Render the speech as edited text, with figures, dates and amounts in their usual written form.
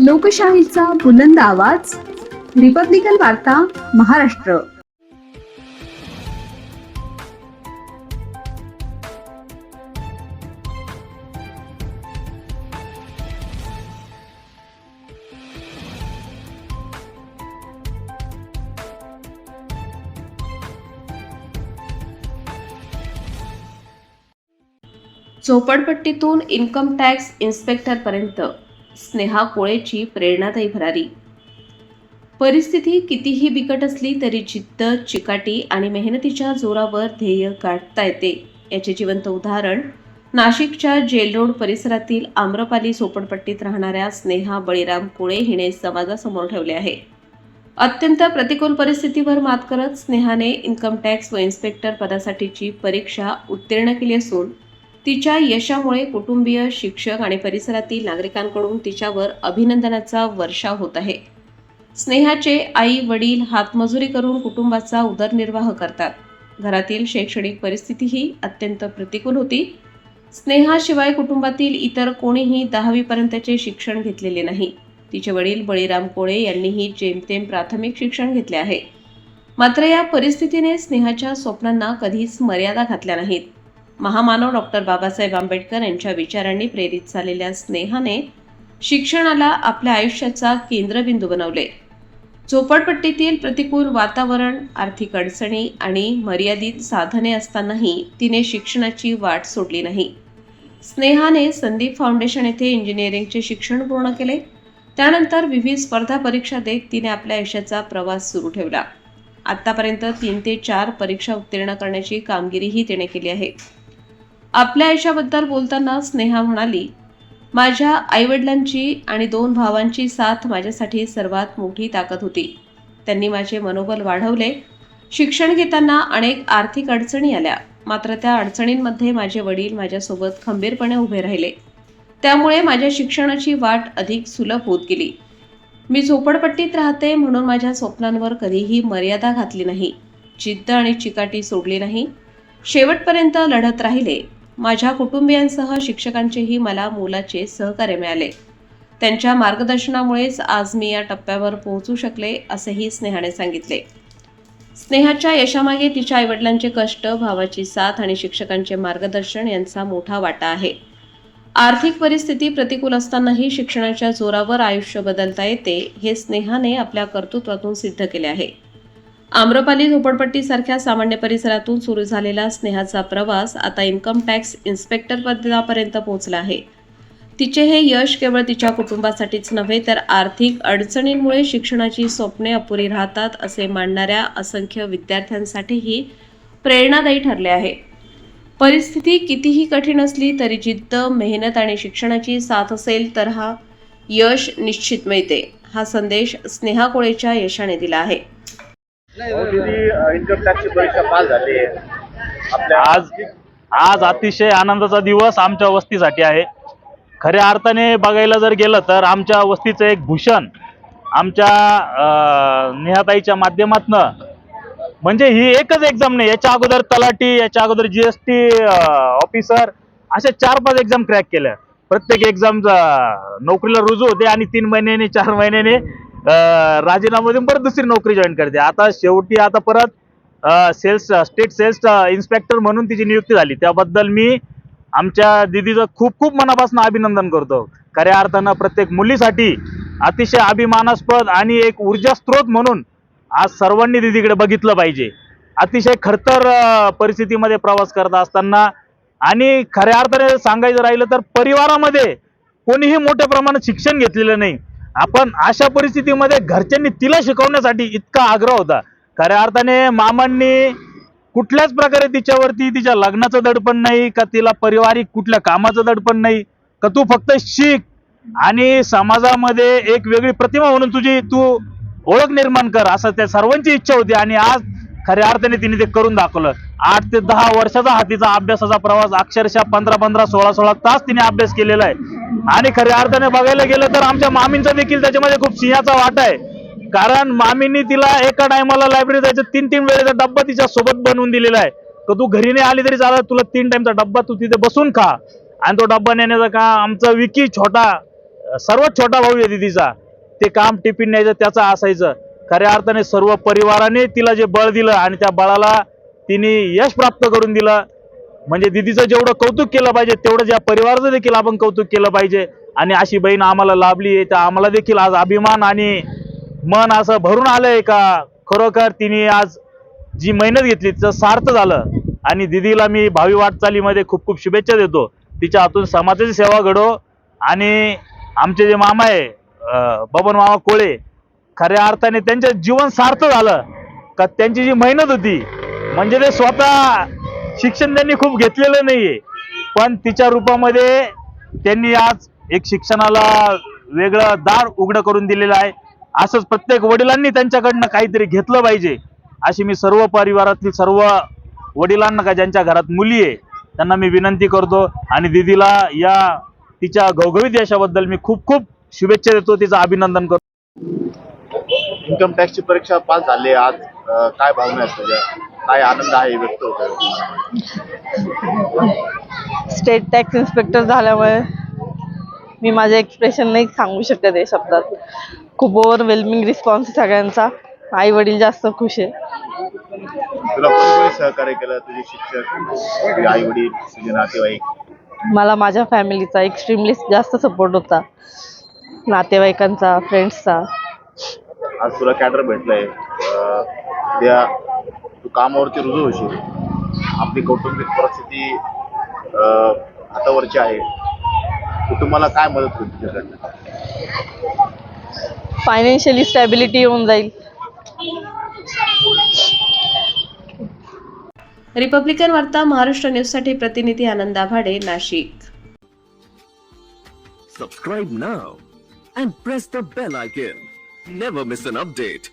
लोकशाहीचा बुलंद आवाज, रिपब्लिकन वार्ता, महाराष्ट्र. झोपडपट्टीतून इन्कम टॅक्स इन्स्पेक्टरपर्यंत स्नेहा कोळेची प्रेरणादायी भरारी. परिस्थिती कितीही बिकट असली तरी जिद्द, चिकाटी आणि मेहनतीच्या जोरावर ध्येय गाठता येते याचे जिवंत उदाहरण नाशिकच्या जेल रोड परिसरातील आम्रपाली झोपडपट्टीत राहणाऱ्या स्नेहा बळीराम कोळे हिने समाजासमोर ठेवले आहे. अत्यंत प्रतिकूल परिस्थितीवर मात करत स्नेहाने इन्कम टॅक्स व इन्स्पेक्टर पदासाठीची परीक्षा उत्तीर्ण केली असून तिच्या यशामुळे कुटुंबीय, शिक्षक आणि परिसरातील नागरिकांकडून तिच्यावर अभिनंदनाचा वर्षाव होत आहे. स्नेहाचे आई वडील हातमजुरी करून कुटुंबाचा उदरनिर्वाह करतात. घरातील शैक्षणिक परिस्थितीही अत्यंत प्रतिकूल होती. स्नेहाशिवाय कुटुंबातील इतर कोणीही 10वी पर्यंतचे शिक्षण घेतलेले नाही. तिचे वडील बळीराम कोळे यांनीही जेमतेम प्राथमिक शिक्षण घेतले आहे. मात्र या परिस्थितीने स्नेहाच्या स्वप्नांना कधीच मर्यादा घातल्या नाहीत. महामानव डॉक्टर बाबासाहेब आंबेडकर यांच्या विचारांनी प्रेरित झालेल्या स्नेहाने शिक्षणाला आपल्या आयुष्याचा केंद्रबिंदू बनवले. झोपडपट्टीतील प्रतिकूल वातावरण, आर्थिक अडचणी आणि मर्यादित साधने असतानाही तिने शिक्षणाची वाट सोडली नाही. स्नेहाने संदीप फाउंडेशन येथे इंजिनिअरिंगचे शिक्षण पूर्ण केले. त्यानंतर विविध स्पर्धा परीक्षा देत तिने आपल्या आयुष्याचा प्रवास सुरू ठेवला. आतापर्यंत 3 ते 4 परीक्षा उत्तीर्ण करण्याची कामगिरीही तिने केली आहे. आपल्या आयुष्याबद्दल बोलताना स्नेहा म्हणाली, माझ्या आईवडिलांची आणि 2 भावांची साथ माझ्यासाठी सर्वात मोठी ताकद होती. त्यांनी माझे मनोबल वाढवले. शिक्षण घेताना अनेक आर्थिक अडचणी आल्या, मात्र त्या अडचणींमध्ये माझे वडील माझ्यासोबत खंबीरपणे उभे राहिले. त्यामुळे माझ्या शिक्षणाची वाट अधिक सुलभ होत गेली. मी झोपडपट्टीत राहते म्हणून माझ्या स्वप्नांवर कधीही मर्यादा घातली नाही. जिद्द आणि चिकाटी सोडली नाही. शेवटपर्यंत लढत राहिले. माझ्या कुटुंबियांसह शिक्षकांचेही मला मोलाचे सहकार्य मिळाले. त्यांच्या मार्गदर्शनामुळेच आज मी या टप्प्यावर पोहोचू शकले, असेही स्नेहाने सांगितले. स्नेहाच्या यशामागे तिच्या आईवडिलांचे कष्ट, भावाची साथ आणि शिक्षकांचे मार्गदर्शन यांचा मोठा वाटा आहे. आर्थिक परिस्थिती प्रतिकूल असतानाही शिक्षणाच्या जोरावर आयुष्य बदलता येते, हे स्नेहाने आपल्या कर्तृत्वातून सिद्ध केले आहे. आम्रपाली झोपडपट्टीसारख्या सामान्य परिसरातून सुरू झालेला स्नेहाचा प्रवास आता इन्कम टॅक्स इन्स्पेक्टर पदापर्यंत पोहोचला आहे. तिचे हे यश केवळ तिच्या कुटुंबासाठीच नव्हे तर आर्थिक अडचणींमुळे शिक्षणाची स्वप्ने अपुरी राहतात असे मानणाऱ्या असंख्य विद्यार्थ्यांसाठीही प्रेरणादायी ठरले आहे. परिस्थिती कितीही कठीण असली तरी जिद्द, मेहनत आणि शिक्षणाची साथ असेल तर यश निश्चित मिळते. हा संदेश स्नेहा कोळेच्या यशाने दिला आहे. इन्कम टॅक्सची परीक्षा पास झाली आहे. आज अतिशय आनंदाचा दिवस आमच्या वस्तीसाठी आहे. खऱ्या अर्थाने बघायला जर गेलं तर आमच्या वस्तीचं एक भूषण आमच्या नेहाताईच्या माध्यमातनं, म्हणजे ही एकच एक्झाम नाही, याच्या अगोदर तलाठी, याच्या अगोदर GST ऑफिसर अशा 4-5 एक्झाम क्रॅक केल्या. प्रत्येक एक्झाम नोकरीला रुजू होते आणि 3 महिन्याने 4 महिन्याने राजीनामा देऊन परत दुसरी नोकरी जॉईन करते. आता शेवटी परत स्टेट सेल्स इन्स्पेक्टर म्हणून तिची नियुक्ती झाली. त्याबद्दल मी आमच्या दिदीचं खूप खूप मनापासून अभिनंदन करतो. खऱ्या अर्थानं प्रत्येक मुलीसाठी अतिशय अभिमानास्पद आणि एक ऊर्जा स्रोत म्हणून आज सर्वांनी दिदीकडे बघितलं पाहिजे. अतिशय खडतर परिस्थितीमध्ये प्रवास करत असताना आणि खऱ्या अर्थाने सांगायचं राहिलं तर परिवारामध्ये कोणीही मोठ्या प्रमाणात शिक्षण घेतलेलं नाही. आपण अशा परिस्थितीमध्ये घरच्यांनी तिला शिकवण्यासाठी इतका आग्रह होता. खऱ्या अर्थाने मामांनी कुठल्याच प्रकारे तिच्यावरती तिच्या लग्नाचं दडपण नाही का, तिला पारिवारिक कुठल्या कामाचं दडपण नाही का, तू फक्त शिक आणि समाजामध्ये एक वेगळी प्रतिमा म्हणून तू ओळख निर्माण कर, असं त्या सर्वांची इच्छा होती. आणि आज खऱ्या अर्थाने तिने ते करून दाखवलं. 8 ते 10 वर्षाचा हा तिचा अभ्यासाचा प्रवास, अक्षरशः 15-15, 16-16 तास तिने अभ्यास केलेला आहे. आणि खऱ्या अर्थाने बघायला गेलं तर आमच्या मामींचा देखील त्याच्यामध्ये खूप सिंहाचा वाटा आहे. कारण मामींनी तिला एका टायमाला लायब्ररी जायचं 3-3 वेळेचा डब्बा तिच्या सोबत बनवून दिलेला आहे. तर तू घरी नाही आली तरी चालत, तुला 3 टाइमचा डब्बा तू तिथे बसून खा. आणि तो डब्बा नेण्याचा का आमचा विकी छोटा सर्वात छोटा भाऊ आहे दीदीचा, ते काम टिफिन न्यायचं त्याचं असायचं. खऱ्या अर्थाने सर्व परिवाराने तिला जे बळ दिलं आणि त्या बळाला तिने यश प्राप्त करून दिलं. म्हणजे दीदीचं जेवढं कौतुक केलं पाहिजे तेवढं या परिवाराचं देखील आपण कौतुक केलं पाहिजे. आणि अशी बहीण आम्हाला लाभली आहे, तर आम्हाला देखील आज अभिमान आणि मन असं भरून आलंय का खरोखर तिने आज जी मेहनत घेतली तिचं सार्थ झालं. आणि दीदीला मी भावी वाटचालीमध्ये खूप खूप शुभेच्छा देतो. तिच्या हातून समाजाची सेवा घडो. आणि आमचे जे मामा आहे बबन मामा कोळे, खऱ्या अर्थाने त्यांचं जीवन सार्थ झालं का त्यांची जी मेहनत होती, म्हणजे ते स्वतः शिक्षण त्यांनी खूप घेतलेलं नाहीये, पण तिच्या रूपामध्ये त्यांनी आज एक शिक्षणाला वेगळं दार उघडं करून दिलेलं आहे. असंच प्रत्येक वडिलांनी त्यांच्याकडनं काहीतरी घेतलं पाहिजे, अशी मी सर्व परिवारातील सर्व वडिलांना का ज्यांच्या घरात मुली आहे त्यांना मी विनंती करतो. आणि दीदीला या तिच्या घवघवीत यशाबद्दल मी खूप खूप शुभेच्छा देतो, तिचं अभिनंदन करतो. इन्कम टॅक्सची परीक्षा पास झाली आज, काय भावना आहेत तुझ्या, काय आनंद आहे व्यक्त होतोय? स्टेट टॅक्स इन्स्पेक्टर झाल्यामुळे मी माझे एक्सप्रेशन नाही सांगू शकत आहे शब्दात. खूप ओव्हरवेल्मिंग रिस्पॉन्स आहे सगळ्यांचा. आई वडील जास्त खुश आहे. तुला कोणी सहकार्य केलं? तुझे शिक्षक, तुझे आई वडील, तुझे नातेवाईक? मला माझ्या फॅमिलीचा एक्स्ट्रीमली जास्त सपोर्ट होता, नातेवाईकांचा, फ्रेंड्सचा. आज तुला कॅडर भेटलंय, उद्या तू कामावरती रुजू होशील, आपली कौटुंबिक परिस्थिती हातावरची आहे, कुटुंबाला काय मदत होईल तुझ्याकडनं? फायनान्शियली स्टॅबिलिटी येऊन जाईल. रिपब्लिकन वार्ता महाराष्ट्र न्यूजसाठी प्रतिनिधी आनंद आभाडे, Nashik. Subscribe now and press the bell icon. Never miss an update.